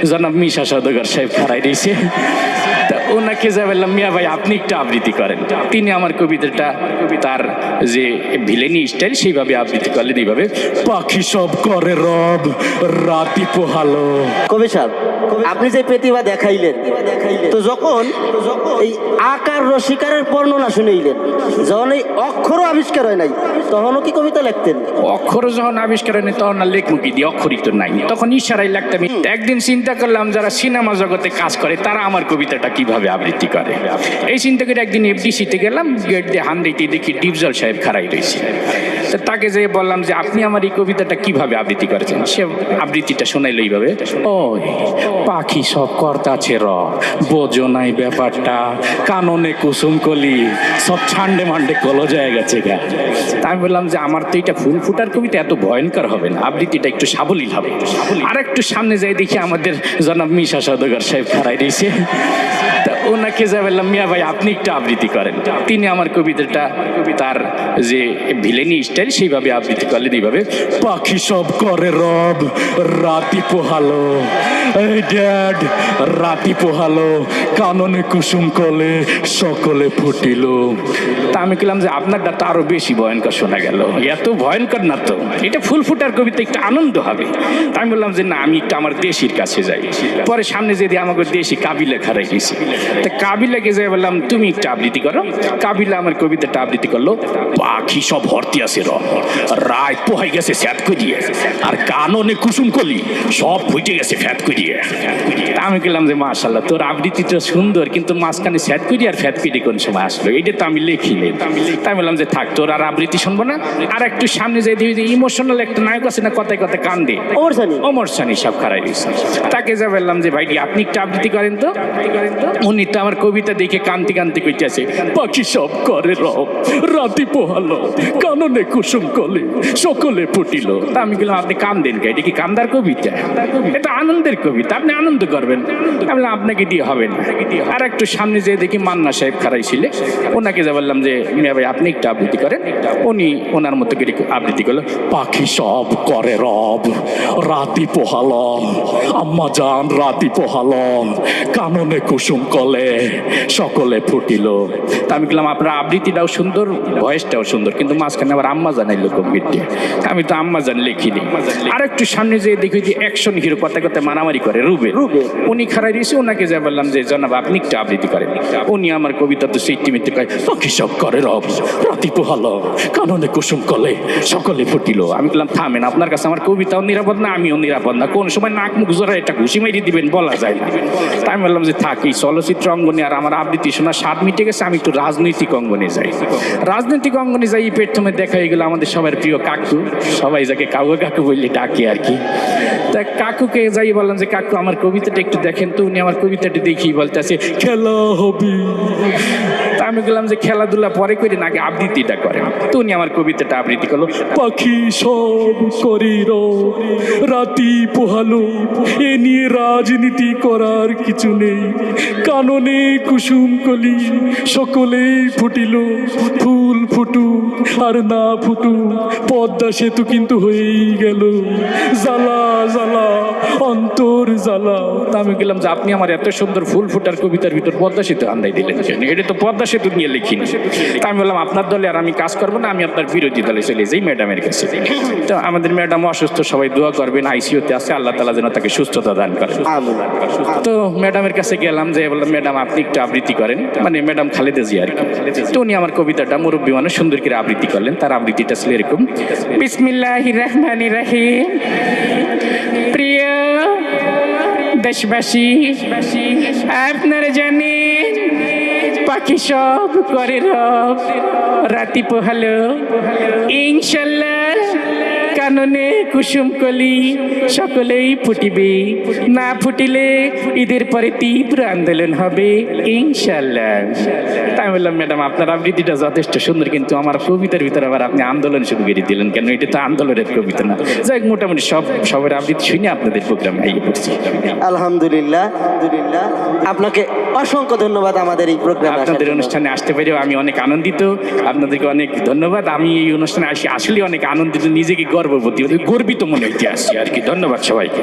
জনাব মিশা সওদাগর সাহেব খাড়াই রয়েছে, ওনাকে যা বললাম মিয়া ভাই আপনি একটু আবৃত্তি করেন। তিনি আমার কবিতাটা তার যে ভিলেনি স্টাইল সেইভাবে আবৃত্তি করলেন এইভাবে, পাখি সব করে রব রাতি পোহালো। কবি সাহেব, আপনি যে প্রতিভা দেখাইলেন, তো যখন এই আকার রসিকারের বর্ণনা শুনেইলেন, যখন এই অক্ষরও আবিষ্কার হয় নাই, তখনও কি কবিতা লিখতেন? অক্ষর যখন আবিষ্কার হয়নি তখন আর লেখমুখী দিয়ে অক্ষরই তো নাই, তখন ইশারাই লাগতাম। একদিন চিন্তা করলাম যারা সিনেমা জগতে কাজ করে তারা আমার কবিতাটা কিভাবে আবৃত্তি করে। এই চিন্তা করে একদিন এফডিসিতে গেলাম, গেট দিয়ে হান দিতে দেখি ডিপজল সাহেব খাড়াই রয়েছে। তো তাকে যে বললাম যে আপনি আমার এই কবিতাটা কিভাবে আবৃত্তি করেছেন। সে আবৃত্তিটা শোনাইলো এইভাবে, ও পাখি সব কর্তাছে র বোঝো নাই ব্যাপারটা, কাননে কুসুম কলি সব ছান্ডে মান্ডে কলো যায় গেছে গা। তা আমি বললাম যে আমার তো এটা ফুল ফুটার কবিতা এত ভয়ঙ্কর হবে না, আবৃত্তিটা একটু সাবলীল হবে। আর একটু সামনে যাই দেখি আমাদের জনাব মিশা সওদাগর সাহেব খাড়াই রয়েছে। ওনাকে যা বললাম মিয়া ভাই আপনি একটু আবৃত্তি করেন। তিনি আমার কবিতাটা তার যে ভিলেনি স্টাইল সেইভাবে আবৃত্তি করলেন এইভাবে, পাখি সব করে রব রাতি পোহালো, এই ড্যাড রাতি পোহালো, কাননে কুসুম কলে সকলে ফুটিল। তা আমি বললাম যে আপনারটা তো আরো বেশি ভয়ঙ্কর শোনা গেল, এত ভয়ঙ্কর না তো, এটা ফুল ফুটার কবিতা একটু আনন্দ হবে। তা আমি বললাম যে না আমি একটু আমার দেশির কাছে যাই। পরে সামনে যদি আমাকে দেশি কাবিলা খারাই গেছি, তা কাবিলাকে যাই বললাম তুমি একটু আবৃত্তি করো। কাবিলা আমার কবিতাটা আবৃত্তি করলো, পাখি সব ভর্তি আছে র রায় পোহাই গেছে স্যাত করিয়ে, আর কাননে কুসুম কলি সব ফুটে গেছে ফ্যাত করিয়ে। আমি বললাম যে মাশাআল্লাহ তোর আবৃত্তিটা সুন্দর, কিন্তু মাঝখানে স্যাত করি আর ফ্যাত করি কোন সময় আসলো, এটা তো আমি লিখিনি। তাই বললাম যে থাক তোর আর আবৃত্তি শুনবো না, আর একটু সামনে যাই দেখি যে ইমোশনাল একটা নায়ক আছে না, কথায় কথায় কান্দে, ওমর সানি সব খারাই দিয়েছে। তাকে যা বললাম যে ভাই আপনি একটু আবৃত্তি করেন তো। উনি তো আমার কবিতা দেখে কান্তি কান্তি কইতেছে, পাখি সব করে রব রাতি পোহালো, কাননে কুসুম কলে সকলে ফুটিল। তা আমি বললাম আপনি কান্দেন কে, এটা কি কান্দার কবিতা? এটা আনন্দের কবিতা, আপনি আনন্দ করবেন। আমি বললাম আপনাকে দিয়ে হবে না। আর একটু সামনে যেয়ে দেখি মান্না সাহেব খাড়াই ছিলে, ওনাকে যা বললাম যে মিয়া ভাই আপনি একটু আবৃত্তি করেন। উনি ওনার মতো করে আবৃত্তি করলো, পাখি সব করে রব রাতি পোহালো, আম্মা জান রাতি পোহালো, কাননে কুসুম কলে সকলে ফুটিল। তা আমি বললাম আপনার আবৃত্তিটাও সুন্দর, ভয়েসটাও সুন্দর, কিন্তু মাঝখানে আবার আম্মা জানাইলো কবিতা, আমি তো আম্মা জান লিখিনি। আর একটু সামনে যেয়ে দেখি যে অ্যাকশন হিরো কথা কথা মারামারি করে রুবে, উনি খাড়াই দিয়েছে। ওনাকে যা বললাম যে জনাব আপনি একটু আবৃত্তি করেন। উনি আমার কবিতা তো সেই টিমিতে কয়, পাখি সব করে রব রাতি পোহালো, কাননে কুসুম কলে সকলে ফুটিল। আমি বললাম থামেন, আপনার কাছে আমার কবিতাও নিরাপদ না, আমিও নিরাপদ না, কোন সময় নাক মুখ জোড়া এটা ঘুষি মেরে দিবেন বলা যায় না। তাই আমি বললাম যে থাক, এই চলচ্চিত্র অঙ্গনে আর আমার আবৃত্তি শোনার স্বাদ মিটে গেছে, আমি একটু রাজনৈতিক অঙ্গনে যাই। রাজনৈতিক অঙ্গনে যাই, প্রথমে দেখা হয়ে গেল আমাদের সবার প্রিয় কাকু, সবাই যাকে কাকু কাকু বললে ডাকে আর কি। তা কাকুকে যাই বললাম যে কাকু আমার কবিতাটা একটু দেখেন তো। উনি আমার কবিতাটি দেখি বলতেছে খেলা হবে। তা আমি বললাম যে খেলাধুলা পরে করে না, আগে আবৃত্তিটা করেন। তো উনি আমার কবিতাটা আবৃত্তি করলো, পাখি সব করির রাতি পোহালো, এ নিয়ে রাজনীতি করার কিছু নেই, কাননে কুসুম কলি সকলেই ফুটিল, ফুল ফুটু আর না ফুটু পদ্মা সেতু কিন্তু হয়েই গেল, জ্বালা জ্বালা অন্তর জ্বালা। তা আমি গেলাম যে আপনি আমার এত সুন্দর ফুল ফুটার কবিতার ভিতর পদ্মা সেতু আন্দাই দিলেন কেন? এটা তো পদ্মা সেতু নিয়ে লিখিনি। তা আমি বললাম আপনার দলে আর আমি কাজ করবো না, আমি আপনার বিরোধী দলে চলে যাই ম্যাডামের কাছে। তো আমাদের ম্যাডাম অসুস্থ, সবাই দোয়া করবেন, আইসিইউতে আছে, আল্লাহ তাআলা যেন তাকে সুস্থতা দান করেন। তো ম্যাডামের কাছে গেলাম, যে বললাম ম্যাডাম আপনি একটু আবৃত্তি করেন, মানে ম্যাডাম খালেদা জিয়া আর কি। তো উনি আমার কবিতাটা মুরব্বী মানুষ সুন্দর করে আবৃত্তি করলেন। তার আবৃত্তিটা ছিল এরকম, বিসমিল্লাহির রহমানির রহিম। প্রিয় দেশবাসী, আপনারা জানেন পাখি সব করে রব রাতি পোহালো, ইনশাল্লাহ কাননে কুসুম কলি সকলেই ফুটিবে, না ফুটিলে ঈদের পরে তীব্র আন্দোলন হবে ইনশাল্লাহ। তাই বললাম ম্যাডাম আপনার আবৃত্তিটা যথেষ্ট সুন্দর, কিন্তু আমার কবিতার ভিতরে আবার আপনি আন্দোলন শুরু করে দিলেন কেন? এটা তো আন্দোলনের কবিতা না। যাই মোটামুটি সবার আবৃত্তি শুনে আপনাদের প্রোগ্রামে আইয়ে পড়ছি। আলহামদুলিল্লাহ, আপনাকে অসংখ্য ধন্যবাদ আমাদের এই প্রোগ্রামে, আপনাদের অনুষ্ঠানে আসতে পেরেও আমি অনেক আনন্দিত। আপনাদেরকে অনেক ধন্যবাদ। আমি এই অনুষ্ঠানে আসি আসলে অনেক আনন্দিত, নিজেকে গর্বিত মনে হইতে আসছি আর কি। ধন্যবাদ সবাইকে।